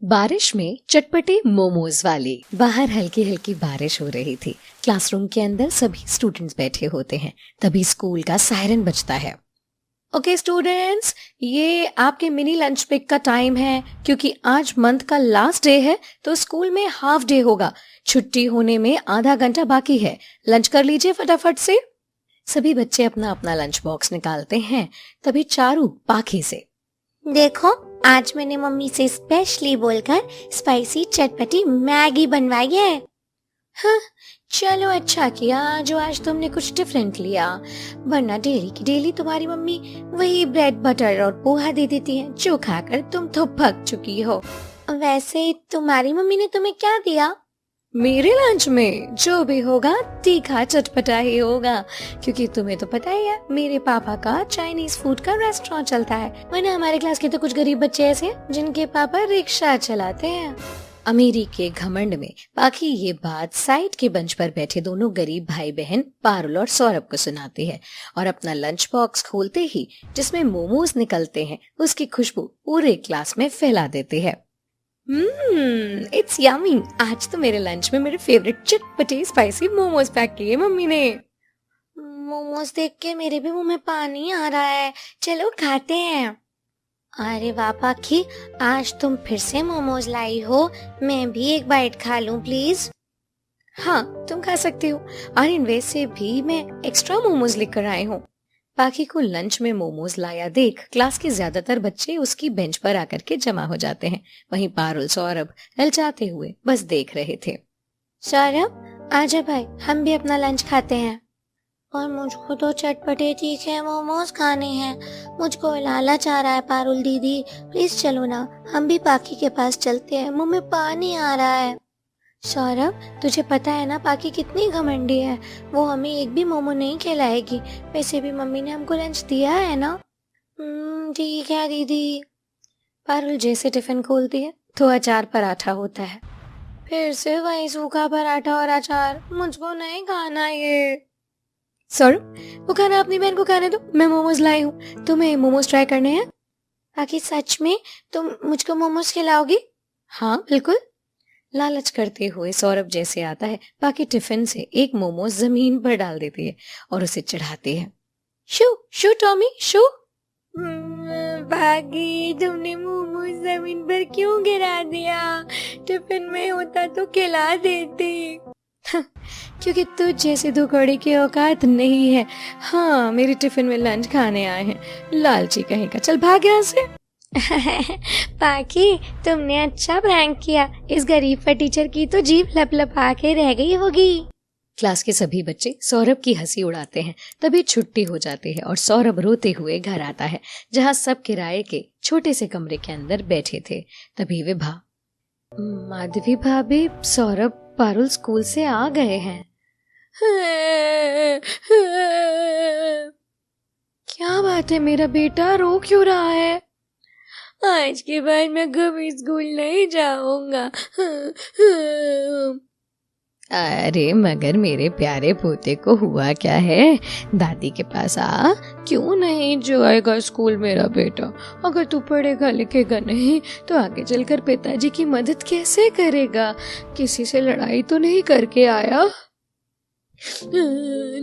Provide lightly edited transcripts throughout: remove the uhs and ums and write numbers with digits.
बारिश में चटपटे मोमोज वाली। बाहर हल्की हल्की बारिश हो रही थी। क्लासरूम के अंदर सभी स्टूडेंट्स बैठे होते हैं। तभी स्कूल का सायरन बजता है। ओके स्टूडेंट्स, ये आपके मिनी लंच ब्रेक का टाइम है। क्योंकि आज मंथ का लास्ट डे है तो स्कूल में हाफ डे होगा। छुट्टी होने में आधा घंटा बाकी है। लंच कर लीजिए फटाफट से। सभी बच्चे अपना अपना लंच बॉक्स निकालते हैं। तभी चारू पाखी से, देखो, आज मैंने मम्मी से स्पेशली बोलकर स्पाइसी चटपटी मैगी बनवाई है। हाँ, चलो अच्छा किया जो आज तुमने कुछ डिफरेंट लिया, वरना डेली की डेली तुम्हारी मम्मी वही ब्रेड बटर और पोहा दे देती है जो खाकर तुम तो पक चुकी हो। वैसे तुम्हारी मम्मी ने तुम्हें क्या दिया? मेरे लंच में जो भी होगा तीखा चटपटा ही होगा। क्योंकि तुम्हें तो पता ही है मेरे पापा का चाइनीज फूड का रेस्टोरेंट चलता है। वरना हमारे क्लास के तो कुछ गरीब बच्चे ऐसे हैं जिनके पापा रिक्शा चलाते हैं। अमीरी के घमंड में बाकी ये बात साइड के बेंच पर बैठे दोनों गरीब भाई बहन पारुल और सौरभ को सुनाती है। और अपना लंच बॉक्स खोलते ही जिसमें मोमोज निकलते हैं उसकी खुशबू पूरे क्लास में फैला देते हैं। It's yummy. आज तो मेरे लंच में मेरे फेवरेट चटपटे स्पाइसी मोमोज पैक किए मम्मी ने। मोमोज देख के मेरे भी मुंह में पानी आ रहा है। चलो खाते हैं। अरे वाह पाखी, आज तुम फिर से मोमोज लाई हो। मैं भी एक बाइट खा लूं प्लीज? हाँ, तुम खा सकती हो। और वैसे भी मैं एक्स्ट्रा मोमोज लेकर आई हूँ। पाखी को लंच में मोमोज लाया देख क्लास के ज्यादातर बच्चे उसकी बेंच पर आकर के जमा हो जाते हैं। वहीं पारुल सौरभ ललचाते हुए बस देख रहे थे। सौरभ, आजा भाई, हम भी अपना लंच खाते हैं। और मुझको तो चटपटे तीखे मोमोज खाने हैं। मुझको लालच आ रहा है पारुल दीदी, प्लीज चलो ना, हम भी पाखी के पास चलते हैं। मुंह में पानी आ रहा है। सौरभ, तुझे पता है ना पाखी कितनी घमंडी है। वो हमें एक भी मोमो नहीं खिलाएगी। वैसे भी मम्मी ने हमको लंच दिया है ना। ठीक है दीदी। पारुल जैसे टिफिन खोलती है तो अचार पराठा होता है। फिर से वही सूखा पराठा और अचार, मुझको नहीं खाना ये। सौरभ, वो खाना अपनी बहन को खाने दो, मैं मोमोज लाई हूँ। तुम्हें मोमोज ट्राई करने हैं? बाकी सच में तुम मुझको मोमोज खिलाओगी? हाँ बिल्कुल। लालच करते हुए सौरभ जैसे आता है बाकी टिफिन से एक मोमोज जमीन पर डाल देती है और उसे चढ़ाती है। शू शू टॉमी शू। भागी, तुमने मोमोज जमीन पर क्यों गिरा दिया? टिफिन में होता तो खिला देती। क्योंकि तुझ जैसे दो कौड़ी की औकात नहीं है। हाँ, मेरे टिफिन में लंच खाने आए हैं, लालची कहीं का। चल भाग यहाँ से। पाखी, तुमने अच्छा प्रैंक किया। इस गरीब टीचर की तो जीभ लपलपा के रह गई होगी। क्लास के सभी बच्चे सौरभ की हंसी उड़ाते हैं। तभी छुट्टी हो जाती है और सौरभ रोते हुए घर आता है जहाँ सब किराए के छोटे से कमरे के अंदर बैठे थे। तभी विभा, माधवी भाभी, सौरभ पारुल स्कूल से आ गए हैं। क्या बात है मेरा बेटा, रो क्यों रहा है? आज के बाद मैं कभी स्कूल नहीं जाऊंगा। अरे मगर मेरे प्यारे पोते को हुआ क्या है? दादी के पास आ। क्यों नहीं जाएगा स्कूल मेरा बेटा? अगर तू पढ़ेगा लिखेगा नहीं तो आगे चलकर पिताजी की मदद कैसे करेगा? किसी से लड़ाई तो नहीं करके आया?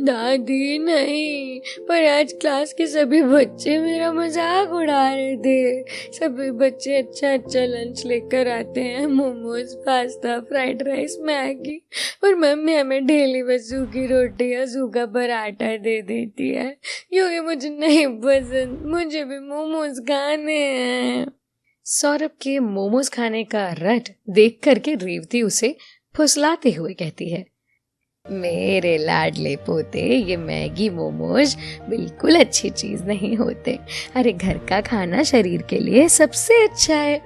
दादी नहीं, पर आज क्लास के सभी बच्चे मेरा मजाक उड़ा रहे थे। सभी बच्चे अच्छा अच्छा लंच लेकर आते हैं, momos, pasta, fried rice, Maggi. पर मम्मी हमें डेली बस सूखी रोटी या सूखा पराठा दे देती है। क्योंकि मुझे नहीं पसंद, मुझे भी मोमोज खाने हैं। सौरभ के मोमोज खाने का रट देख करके रेवती उसे फुसलाते हुए कहती है, मेरे लाडले पोते, ये मैगी मोमोज बिल्कुल अच्छी चीज नहीं होते। अरे घर का खाना शरीर के लिए सबसे अच्छा है।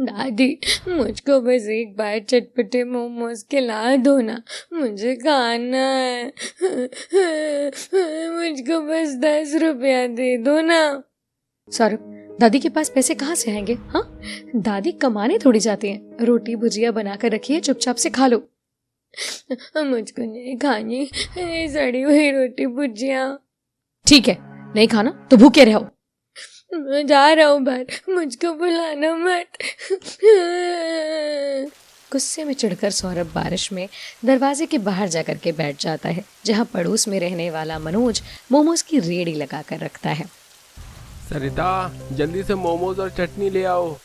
दादी, मुझको बस एक बार चटपटे मोमोज खिला दो ना, मुझे खाना है। मुझको बस 10 रुपया दे दो ना। सौरभ, दादी के पास पैसे कहाँ से आएंगे? हाँ, दादी कमाने थोड़ी जाती हैं। रोटी भुजिया बनाकर रखिए, चुपचाप से खा लो। मुझको नहीं खानी सड़ी हुई रोटी भुजिया। ठीक है, नहीं खाना तो भूखे रहो। मैं जा रहा हूँ बाहर, मुझको बुलाना मत। गुस्से में चिढ़कर सौरभ बारिश में दरवाजे के बाहर जाकर के बैठ जाता है, जहाँ पड़ोस में रहने वाला मनोज मोमोज की रेड़ी लगा कर रखता है। सरिता, जल्दी से मोमोज और चटनी ले आओ।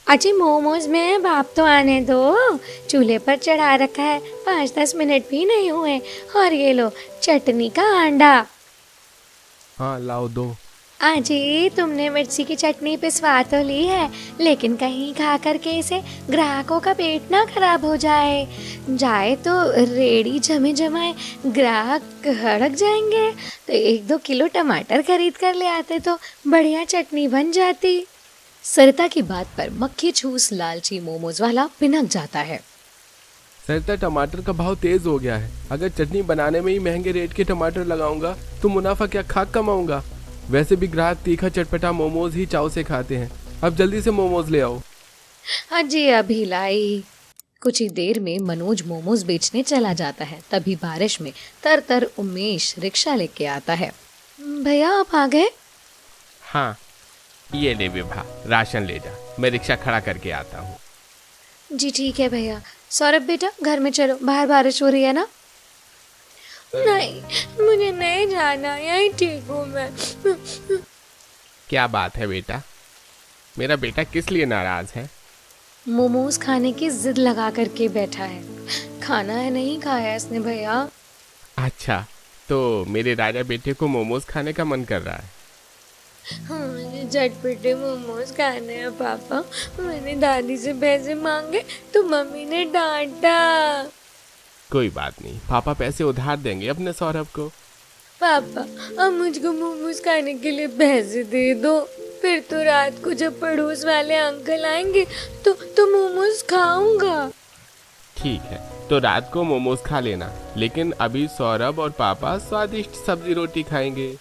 अजी मोमोज में भाप तो आने दो, चूल्हे पर चढ़ा रखा है, 5-10 मिनट भी नहीं हुए। और ये लो चटनी का अंडा। हाँ लाओ दो। अजी तुमने मिर्ची की चटनी पिसवा तो ली है, लेकिन कहीं खा करके इसे ग्राहकों का पेट ना खराब हो जाए तो रेड़ी जमे जमाए ग्राहक हड़क जाएंगे। तो 1-2 किलो टमाटर खरीद कर ले आते तो बढ़िया चटनी बन जाती। सरिता की बात पर मक्खी छूस लालची मोमोज वाला पिनक जाता है। सरिता, टमाटर का भाव तेज हो गया है। अगर चटनी बनाने में ही महंगे रेट के टमाटर लगाऊंगा तो मुनाफा क्या खाक कमाऊंगा। वैसे भी ग्राहक तीखा चटपटा मोमोज ही चाव से खाते हैं। अब जल्दी से मोमोज ले आओ। अजी अभी लाई। कुछ ही देर में मनोज मोमोज बेचने चला जाता है। तभी बारिश में तर उमेश रिक्शा लेके आता है। भैया आप आ गए? हाँ, ये ले विभा, राशन ले जा, मैं रिक्शा खड़ा करके आता हूँ। जी ठीक है भैया। सौरभ बेटा घर में चलो, बाहर बारिश हो रही है ना। नहीं, मुझे नहीं जाना, यही ठीक हूँ मैं। क्या बात है बेटा, मेरा बेटा किस लिए नाराज है? मोमोज खाने की जिद लगा करके बैठा है। खाना है नहीं खाया इसने भैया। अच्छा, तो मेरे राजा बेटे को मोमोज खाने का मन कर रहा है। मुझे चटपटे मोमोज खाने हैं पापा। मैंने दादी से पैसे मांगे तो मम्मी ने डांटा। कोई बात नहीं, पापा पैसे उधार देंगे अपने सौरभ को। पापा अब मुझको मोमोज खाने के लिए पैसे दे दो, फिर तो रात को जब पड़ोस वाले अंकल आएंगे तो मोमोज खाऊंगा। ठीक है, तो रात को मोमोज खा लेना, लेकिन अभी सौरभ और पापा स्वादिष्ट सब्जी रोटी खाएंगे।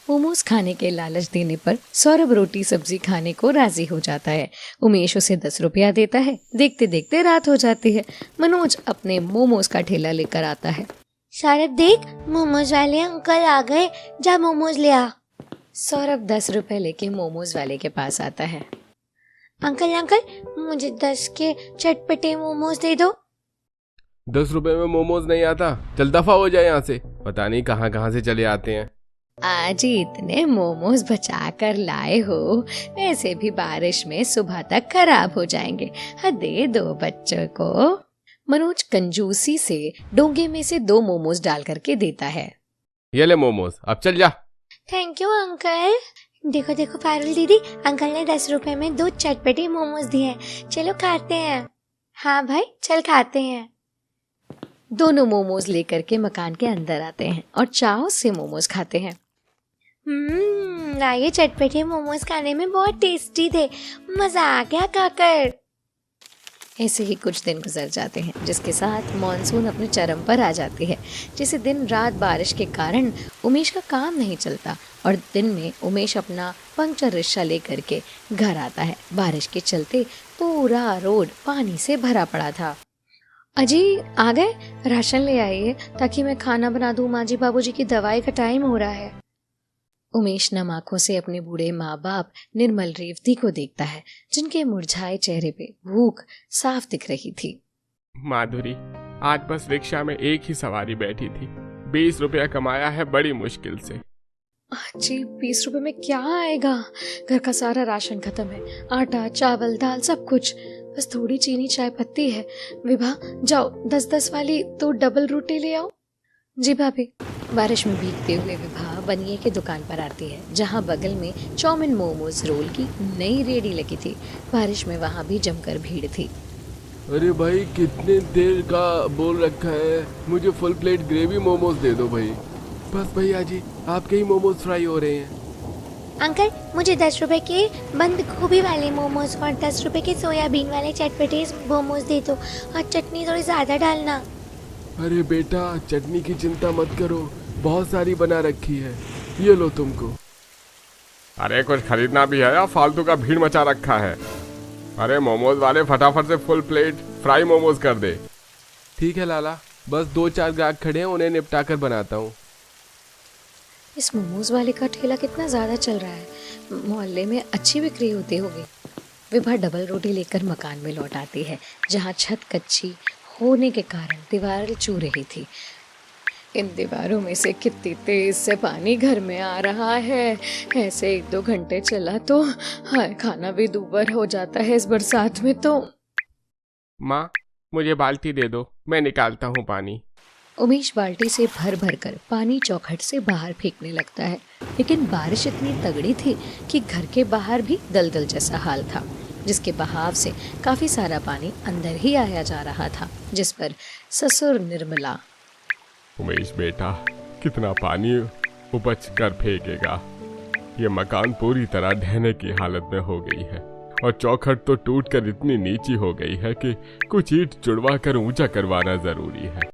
मोमोज खाने के लालच देने पर सौरभ रोटी सब्जी खाने को राजी हो जाता है। उमेश उसे 10 रुपया देता है। देखते देखते रात हो जाती है। मनोज अपने मोमोज का ठेला लेकर आता है। सौरभ देख, मोमोज वाले अंकल आ गए, जा मोमोज ले आ। सौरभ 10 रुपए लेके मोमोज वाले के पास आता है। अंकल मुझे 10 के चटपटे मोमोज दे दो। 10 रुपए में मोमोज नहीं आता, चल दफा हो जाए यहाँ से। पता नहीं कहाँ कहाँ से चले आते हैं। आज ही इतने मोमोज बचा कर लाए हो, वैसे भी बारिश में सुबह तक खराब हो जाएंगे। हाँ दे दो बच्चों को। मनोज कंजूसी से डोंगे में से 2 मोमोज डाल करके देता है। ये ले मोमोज, अब चल जा। Thank you uncle. देखो पारुल दीदी, अंकल ने 10 रुपए में 2 चटपटे मोमोज दिए हैं, चलो खाते हैं। हाँ भाई चल खाते हैं। दोनों मोमोज लेकर के मकान के अंदर आते हैं और चाव से मोमोज खाते हैं। ये चटपटे मोमोज खाने में बहुत टेस्टी थे, मजा आ गया खाकर। ऐसे ही कुछ दिन गुजर जाते हैं, जिसके साथ मॉनसून अपने चरम पर आ जाती है। जिसे दिन रात बारिश के कारण उमेश का काम नहीं चलता और दिन में उमेश अपना पंक्चर रिक्शा लेकर के घर आता है। बारिश के चलते पूरा रोड पानी से भरा पड़ा था। अजी आ गए, राशन ले आइए ताकि मैं खाना बना दूं। माँ जी बाबूजी की दवाई का टाइम हो रहा है। उमेश नम आंखों से अपने बूढ़े माँ बाप निर्मल रेवती को देखता है, जिनके मुरझाए चेहरे पे भूख साफ दिख रही थी। माधुरी, आज बस रिक्शा में एक ही सवारी बैठी थी, 20 रुपया कमाया है बड़ी मुश्किल से। जी 20 रुपए में क्या आएगा? घर का सारा राशन खत्म है, आटा चावल दाल सब कुछ, बस थोड़ी चीनी चाय पत्ती है। विभा जाओ 10-10 वाली 2 डबल रोटी ले आओ। जी भाभी। बारिश में भीगते हुए विभा बनिए की दुकान पर आती है, जहां बगल में चाउमीन मोमोज रोल की नई रेडी लगी थी। बारिश में वहां भी जमकर भीड़ थी। अरे भाई कितने देर का बोल रखा है, मुझे फुल प्लेट ग्रेवी मोमोज दे दो भाई। बस भैया जी, आपके ही मोमोज फ्राई हो रहे हैं। अंकल मुझे 10 रुपए के बंद गोभी वाले मोमोज और 10 रुपए के सोयाबीन वाले चटपटे मोमोज दे दो, और चटनी थोड़ी ज्यादा डालना। अरे बेटा, चटनी की चिंता मत करो, बहुत सारी बना रखी है, ये लो तुमको। अरे कुछ खरीदना भी है या फालतू का भीड़ मचा रखा है? अरे मोमोज वाले फटाफट से फुल प्लेट फ्राई मोमोज कर दे। ठीक है लाला, बस 2-4 ग्राहक खड़े हैं, उन्हें निपटा कर बनाता हूँ। इस मोमोज वाले का ठेला कितना ज्यादा चल रहा है, मोहल्ले में अच्छी बिक्री होती होगी। विभा डबल रोटी लेकर मकान में लौट आती है, जहाँ छत कच्ची होने के कारण दीवार चू रही थी। इन दीवारों में से कितनी तेज से पानी घर में आ रहा है। ऐसे 1-2 घंटे चला तो हाय, खाना भी दूभर हो जाता है इस बरसात में तो। माँ, मुझे बाल्टी दे दो, मैं निकालता हूँ पानी। उमेश बाल्टी से भर भर कर पानी चौखट से बाहर फेंकने लगता है, लेकिन बारिश इतनी तगड़ी थी कि घर के बाहर भी दलदल जैसा हाल था, जिसके बहाव से काफी सारा पानी अंदर ही आया जा रहा था, जिस पर ससुर निर्मला, उमेश बेटा, कितना पानी उपज कर फेंकेगा। ये मकान पूरी तरह ढहने की हालत में हो गई है और चौखट तो टूटकर इतनी नीची हो गई है कि कुछ ईंट जुड़वा कर ऊंचा करवाना जरूरी है।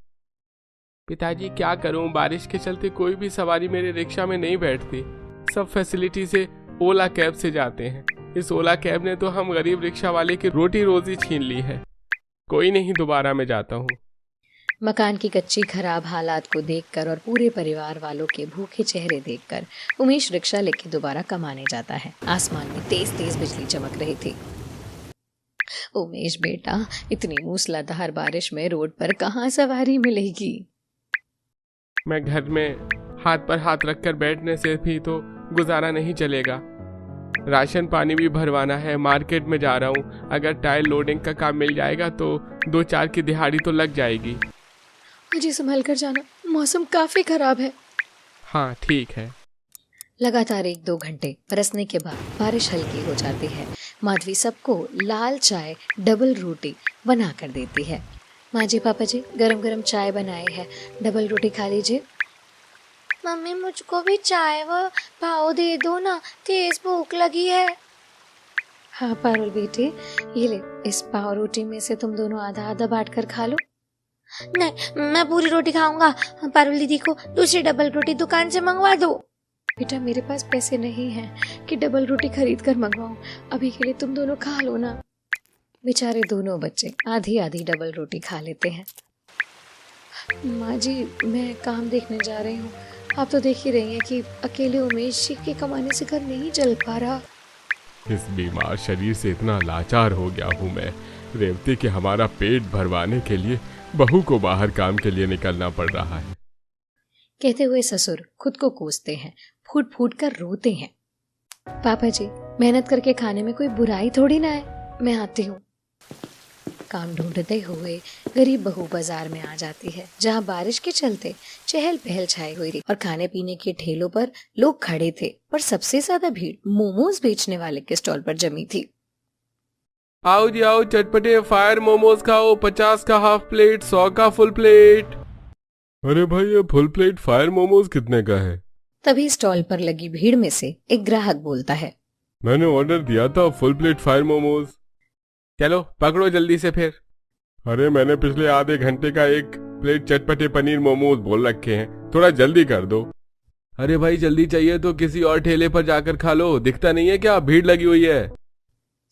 पिताजी, क्या करूं, बारिश के चलते कोई भी सवारी मेरे रिक्शा में नहीं बैठती। सब फैसिलिटी से ओला कैब से जाते हैं। इस ओला कैब ने तो हम गरीब रिक्शा वाले की रोटी रोजी छीन ली है। कोई नहीं, दोबारा मैं जाता हूँ। मकान की कच्ची खराब हालात को देखकर और पूरे परिवार वालों के भूखे चेहरे देखकर उमेश रिक्शा लेके दोबारा कमाने जाता है। आसमान में तेज तेज बिजली चमक रही थी। उमेश बेटा, इतनी मूसलाधार बारिश में रोड पर कहाँ सवारी मिलेगी? मैं घर में हाथ पर हाथ रखकर बैठने से भी तो गुजारा नहीं चलेगा। राशन पानी भी भरवाना है, मार्केट में जा रहा हूँ। अगर टायर लोडिंग का काम मिल जाएगा तो 2-4 की दिहाड़ी तो लग जाएगी। मुझे संभल कर जाना, मौसम काफी खराब है। हाँ ठीक है। लगातार 1-2 घंटे बरसने के बाद बारिश हल्की हो जाती है। माधवी सबको लाल चाय डबल रोटी बना कर देती है। माँ जी, पापा जी, गरम गरम चाय बनाए हैं, डबल रोटी खा लीजिए। मम्मी, मुझको भी चाय व पाव दे दो ना, तेज भूख लगी है। हाँ पारुल बेटे, ये ले, इस पाव रोटी में से तुम दोनों आधा आधा बांट कर खा लो। नहीं, मैं पूरी रोटी खाऊंगा। पारुल दीदी को दूसरी डबल रोटी दुकान से मंगवा दो। बेटा, मेरे पास पैसे नहीं हैं कि डबल रोटी खरीद कर मंगवाऊं। अभी के लिए तुम दोनों खा लो ना। बेचारे दोनों बच्चे आधी आधी डबल रोटी खा लेते हैं। माँ जी, मैं काम देखने जा रही हूँ। आप तो देख ही रही हैं कि अकेले उमेश जी के कमाने से घर नहीं चल पा रहा। इस बीमार शरीर से इतना लाचार हो गया हूँ मैं, रेवती, कि हमारा पेट भरवाने के लिए बहू को बाहर काम के लिए निकलना पड़ रहा है। कहते हुए ससुर खुद को कोसते हैं, फूट फूट कर रोते हैं। पापा जी, मेहनत करके खाने में कोई बुराई थोड़ी ना है, मैं आती हूँ। काम ढूंढते हुए गरीब बहू बाजार में आ जाती है, जहाँ बारिश के चलते चहल पहल छाई हुई थी और खाने पीने के ठेलों पर लोग खड़े थे, पर सबसे ज्यादा भीड़ मोमोज बेचने वाले के स्टॉल पर जमी थी। आओ जी आओ, चटपटे फायर मोमोज खाओ, 50 का हाफ प्लेट, 100 का फुल प्लेट। अरे भाई, ये फुल प्लेट फायर मोमोज कितने का है? तभी स्टॉल पर लगी भीड़ में से एक ग्राहक बोलता है, मैंने ऑर्डर दिया था फुल प्लेट फायर मोमोज। चलो पकड़ो जल्दी से फिर। अरे मैंने पिछले आधे घंटे का 1 प्लेट चटपटे पनीर मोमोज बोल रखे हैं, थोड़ा जल्दी कर दो। अरे भाई, जल्दी चाहिए तो किसी और ठेले पर जाकर खा लो, दिखता नहीं है क्या भीड़ लगी हुई है?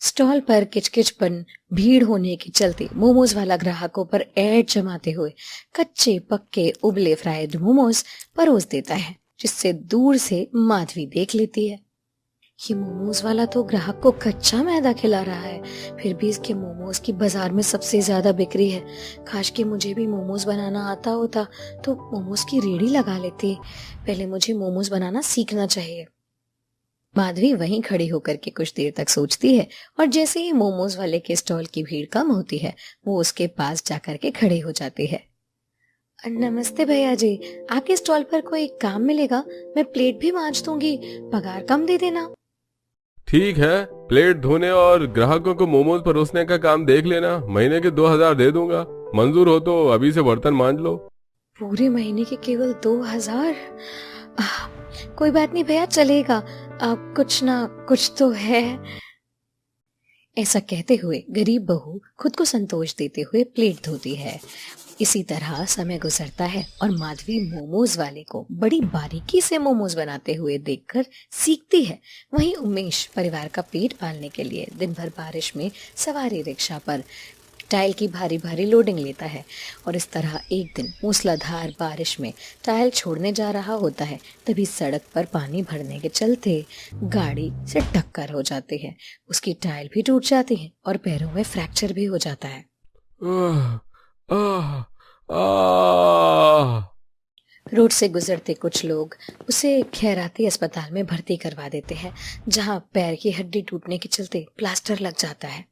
स्टॉल पर किचकिचपन भीड़ होने के चलते मोमोज वाला ग्राहकों पर ऐड जमाते हुए कच्चे पक्के उबले फ्राइड मोमोज परोस देता है, जिससे दूर से माधवी देख लेती है। ये मोमोज वाला तो ग्राहक को कच्चा मैदा खिला रहा है, फिर भी इसके मोमोज की बाजार में सबसे ज्यादा बिक्री है। काश कि मुझे भी मोमोज बनाना आता होता तो मोमोज की रेहड़ी लगा लेती। पहले मुझे मोमोज बनाना सीखना चाहिए। माधवी वहीं खड़ी होकर के कुछ देर तक सोचती है और जैसे ही मोमोज वाले के स्टॉल की भीड़ कम होती है, वो उसके पास जाकर के खड़े हो जाती है। नमस्ते भैया जी, आपके स्टॉल पर कोई काम मिलेगा? मैं प्लेट भी मांज दूंगी, पगार कम दे देना। ठीक है, प्लेट धोने और ग्राहकों को मोमोज परोसने का काम देख लेना, महीने के 2000 दे दूंगा। मंजूर हो तो अभी से बर्तन मांज लो। पूरे महीने के केवल 2000? कोई बात नहीं भैया, चलेगा। अब कुछ ना कुछ तो है। ऐसा कहते हुए गरीब बहू खुद को संतोष देते हुए प्लेट धोती है। इसी तरह समय गुजरता है और माधवी मोमोज वाले को बड़ी बारीकी से मोमोज बनाते हुए देखकर सीखती है। वहीं उमेश परिवार का पेट पालने के लिए दिन भर बारिश में सवारी रिक्शा पर टाइल की भारी भारी लोडिंग लेता है। और इस तरह एक दिन मूसलाधार बारिश में टाइल छोड़ने जा रहा होता है, तभी सड़क पर पानी भरने के चलते गाड़ी से टक्कर हो जाती है। उसकी टाइल भी टूट जाती है और पैरों में फ्रैक्चर भी हो जाता है। आह, आह, आह। रोड से गुजरते कुछ लोग उसे खैराती अस्पताल में भर्ती करवा देते हैं, जहां पैर की हड्डी टूटने के चलते प्लास्टर लग जाता है।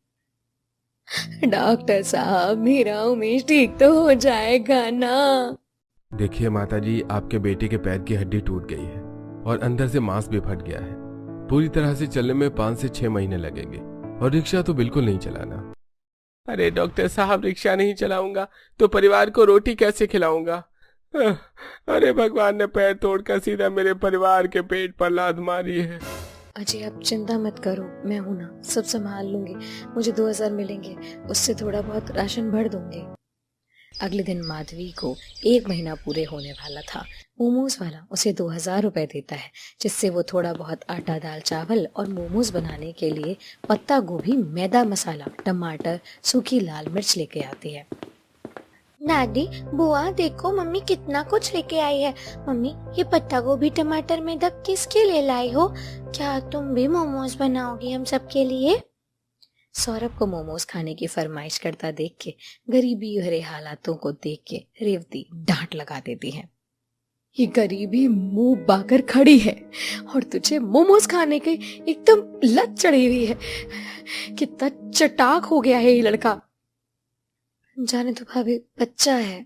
डॉक्टर साहब, मेरा उमेश ठीक तो हो जाएगा ना? देखिए माता जी, आपके बेटे के पैर की हड्डी टूट गई है और अंदर से मांस भी फट गया है। पूरी तरह से चलने में 5 से 6 महीने लगेंगे और रिक्शा तो बिल्कुल नहीं चलाना। अरे डॉक्टर साहब, रिक्शा नहीं चलाऊंगा तो परिवार को रोटी कैसे खिलाऊंगा? अरे भगवान ने पैर तोड़कर सीधा मेरे परिवार के पेट पर लात मारी है। अजय, आप चिंता मत करो, मैं हूं ना, सब संभाल लूंगी। मुझे 2000 मिलेंगे, उससे थोड़ा बहुत राशन भर दूंगी। अगले दिन माधवी को 1 महीना पूरे होने वाला था। मोमोज वाला उसे 2000 रुपए देता है, जिससे वो थोड़ा बहुत आटा, दाल, चावल और मोमोज बनाने के लिए पत्ता गोभी, मैदा, मसाला, टमाटर, सूखी लाल मिर्च लेके आती है। दादी, बुआ देखो मम्मी कितना कुछ लेके आई है। मम्मी, ये पत्ता गोभी, टमाटर, मैदा किसके लिए लाई हो? क्या तुम भी मोमोज बनाओगी हम सबके लिए? सौरभ को मोमोज खाने की फरमाइश करता देख के, गरीबी भरे हालातों को देख के रेवती डांट लगा देती है। ये गरीबी मुंह बाकर खड़ी है और तुझे मोमोज खाने की एकदम लत चढ़ी हुई है। कितना चटाक हो गया है ये लड़का। जाने तो भाभी, बच्चा है।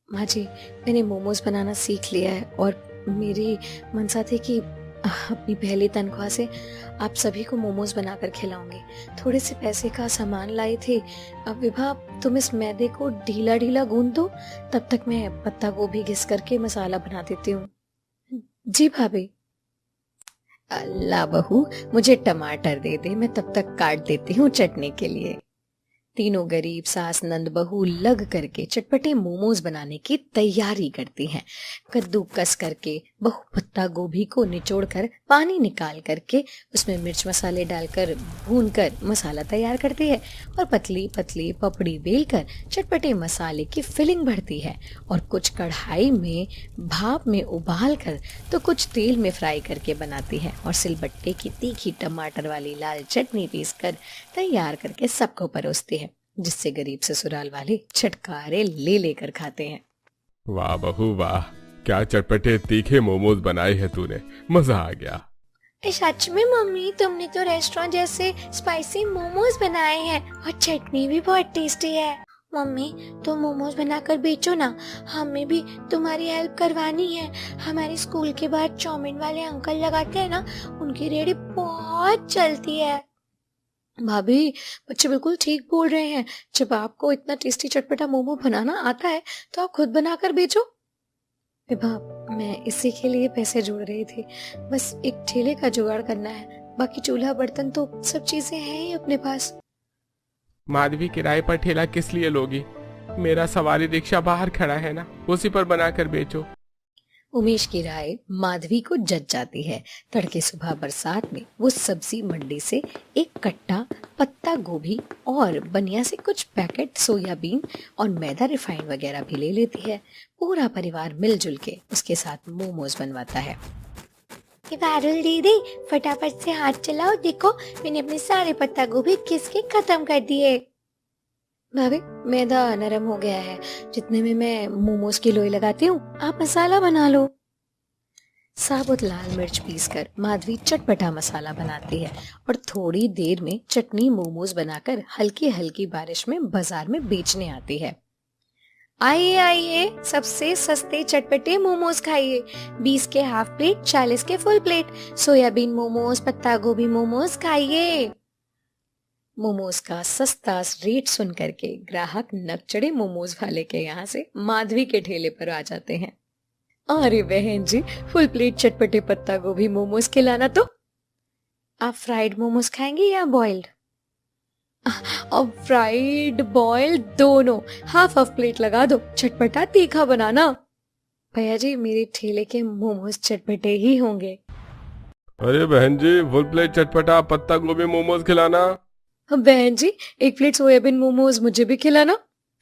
माँ जी, मैंने मोमोज बनाना सीख लिया है और मेरी मनसा थी कि अपनी पहली तनख्वाह से आप सभी को मोमोज बनाकर खिलाऊंगी। थोड़े से पैसे का सामान लाई थी। अब विभा, तुम इस मैदे को ढीला ढीला गूंद दो, तब तक मैं पत्ता गोभी घिस करके मसाला बना देती हूँ। जी भाभी। अल्लाह बहू, मुझे टमाटर दे दे, मैं तब तक काट देती हूँ चटनी के लिए। तीनों गरीब सास नंद बहू लग करके चटपटे मोमोज बनाने की तैयारी करती हैं। कद्दूकस करके बहू पत्ता गोभी को निचोड़कर पानी निकाल करके उसमें मिर्च मसाले डालकर भूनकर मसाला तैयार करती है और पतली पतली पपड़ी बेलकर चटपटे मसाले की फिलिंग भरती है और कुछ कढ़ाई में भाप में उबाल कर तो कुछ तेल में फ्राई करके बनाती है और सिलबट्टे की तीखी टमाटर वाली लाल चटनी पीस कर तैयार करके सबको परोसती है, जिससे गरीब ससुराल वाले छटकारे ले लेकर खाते हैं। वाह बहू वाह, क्या चटपटे तीखे मोमोज बनाए हैं तूने, मजा आ गया। सच में मम्मी, तुमने तो रेस्टोरेंट जैसे स्पाइसी मोमोज बनाए हैं और चटनी भी बहुत टेस्टी है। मम्मी, तुम मोमोज बनाकर बेचो ना, हमें भी तुम्हारी हेल्प करवानी है। हमारे स्कूल के बाहर चाउमीन वाले अंकल लगाते हैं ना, उनकी रेहड़ी बहुत चलती है। भाभी, बच्चे बिल्कुल ठीक बोल रहे हैं। जब आपको इतना टेस्टी चटपटा मोमो बनाना आता है तो आप खुद बनाकर बेचो। विभा, मैं इसी के लिए पैसे जोड़ रही थी। बस एक ठेले का जुगाड़ करना है, बाकी चूल्हा बर्तन तो सब चीजें हैं ही अपने पास। माधवी, किराए पर ठेला किस लिए लोगी? मेरा सवारी रिक्शा बाहर खड़ा है ना, उसी पर बनाकर बेचो। उमेश की राय माधवी को जच जाती है। तड़के सुबह बरसात में वो सब्जी मंडी से एक कट्टा पत्ता गोभी और बनिया से कुछ पैकेट सोयाबीन और मैदा रिफाइंड वगैरह भी ले लेती है। पूरा परिवार मिलजुल के उसके साथ मोमोज बनवाता है। पारुल दीदी, फटाफट से हाथ चलाओ, देखो मैंने अपने सारे पत्ता गोभी घिस के खत्म कर दिए। भाभी, मैदा नरम हो गया है, जितने में मैं मोमोज की लोई लगाती हूँ, आप मसाला बना लो। साबुत लाल मिर्च पीसकर माधवी चटपटा मसाला बनाती है और थोड़ी देर में चटनी मोमोज बनाकर हल्की हल्की बारिश में बाजार में बेचने आती है। आइए आइए, सबसे सस्ते चटपटे मोमोज खाइए। 20 के हाफ प्लेट, 40 के फुल प्लेट, सोयाबीन मोमोज, पत्ता गोभी मोमोज खाइए। मोमोज का सस्ता रेट सुन करके ग्राहक नकचड़े मोमोज वाले के यहाँ से माधवी के ठेले पर आ जाते हैं। अरे बहन जी, फुल प्लेट चटपटे पत्ता गोभी मोमोज खिलाना तो। आप फ्राइड मोमोज खाएंगे या बॉइल्ड? अब फ्राइड बॉइल्ड दोनों, हाफ प्लेट लगा दो, चटपटा तीखा बनाना। भैया जी, मेरे ठेले के मोमोज चटपटे ही होंगे। अरे बहन जी, फुल प्लेट चटपटा पत्ता गोभी मोमोज खिलाना। बहन जी, एक प्लेट सोयाबीन मोमोज मुझे भी खिलाना।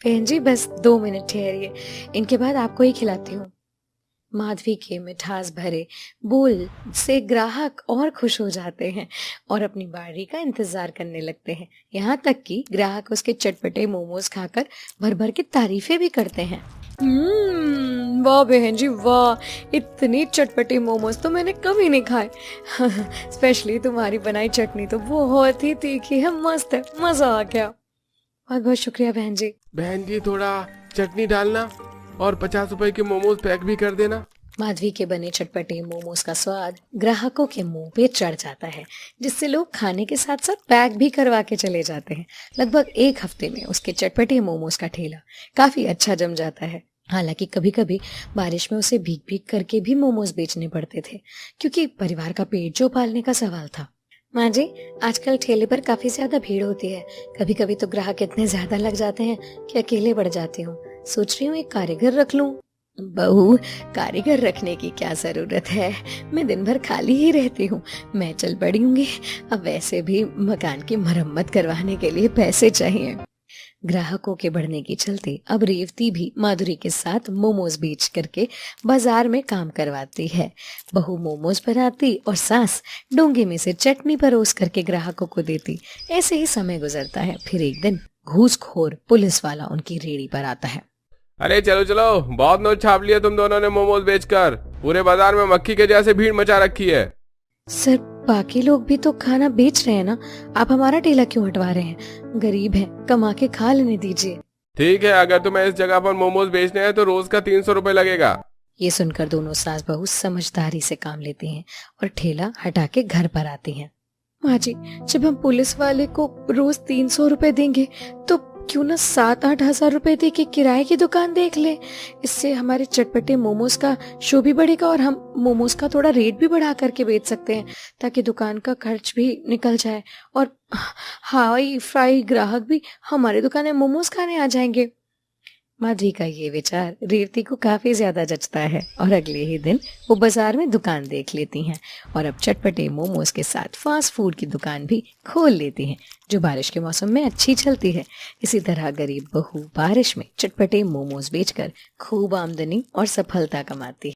बहन जी बस 2 मिनट ठहरिए, इनके बाद आपको ही खिलाती हूँ। माधवी के मिठास भरे बोल से ग्राहक और खुश हो जाते हैं और अपनी बारी का इंतजार करने लगते हैं। यहाँ तक कि ग्राहक उसके चटपटे मोमोज खाकर भर भर के तारीफें भी करते हैं। वाह बहन जी वाह, इतनी चटपटे मोमोज तो मैंने कभी नहीं खाए। स्पेशली तुम्हारी बनाई चटनी तो बहुत ही तीखी है, मस्त है, मजा आ गया। बहुत बहुत शुक्रिया बहन जी। बहन जी थोड़ा चटनी डालना और 50 रुपए के मोमोज पैक भी कर देना। माधवी के बने चटपटे मोमोज का स्वाद ग्राहकों के मुंह पे चढ़ जाता है, जिससे लोग खाने के साथ साथ पैक भी करवा के चले जाते हैं। लगभग 1 हफ्ते में उसके चटपटे मोमोज का ठेला काफी अच्छा जम जाता है। हालांकि कभी कभी बारिश में उसे भीग भीग करके भी मोमोज बेचने पड़ते थे, क्योंकि परिवार का पेट जो पालने का सवाल था। माँ जी, आजकल ठेले पर काफी ज्यादा भीड़ होती है। कभी कभी तो ग्राहक इतने ज्यादा लग जाते हैं कि अकेले बढ़ जाती हूँ। सोच रही हूँ एक कारीगर रख लूँ। बहू, कारीगर रखने की क्या जरूरत है, मैं दिन भर खाली ही रहती हूँ, मैं चल पड़ूंगी। अब वैसे भी मकान की मरम्मत करवाने के लिए पैसे चाहिए। ग्राहकों के बढ़ने के चलते अब रेवती भी माधुरी के साथ मोमोज बेच करके बाजार में काम करवाती है। बहू मोमोज बनाती और सास डोंगे में से चटनी परोस करके ग्राहकों को देती। ऐसे ही समय गुजरता है। फिर एक दिन घूसखोर पुलिस वाला उनकी रेहड़ी पर आता है। अरे चलो चलो, बहुत नोट छाप लिया तुम दोनों ने मोमोज बेचकर। पूरे बाजार में मक्खी के जैसे भीड़ मचा रखी है। सर, बाकी लोग भी तो खाना बेच रहे हैं ना, आप हमारा ठेला क्यों हटवा रहे हैं? गरीब हैं, कमा के खा लेने दीजिए। ठीक है, अगर तुम्हें इस जगह पर मोमोज बेचने हैं तो रोज का 300 रुपए लगेगा। ये सुनकर दोनों सास बहू समझदारी से काम लेती हैं और ठेला हटा के घर पर आती हैं। माँ जी, जब हम पुलिस वाले को रोज 300 रुपए देंगे तो क्यों ना 7-8 हजार रुपए दे के किराए की दुकान देख ले। इससे हमारे चटपटे मोमोज का शो भी बढ़ेगा और हम मोमोज का थोड़ा रेट भी बढ़ा करके बेच सकते हैं, ताकि दुकान का खर्च भी निकल जाए और हाई फ्राई ग्राहक भी हमारे दुकान में मोमोज खाने आ जाएंगे। माधवी का ये विचार रेवती को काफी ज्यादा जचता है और अगले ही दिन वो बाजार में दुकान देख लेती हैं और अब चटपटे मोमोज के साथ फास्ट फूड की दुकान भी खोल लेती हैं, जो बारिश के मौसम में अच्छी चलती है। इसी तरह गरीब बहू बारिश में चटपटे मोमोज बेचकर खूब आमदनी और सफलता कमाती है।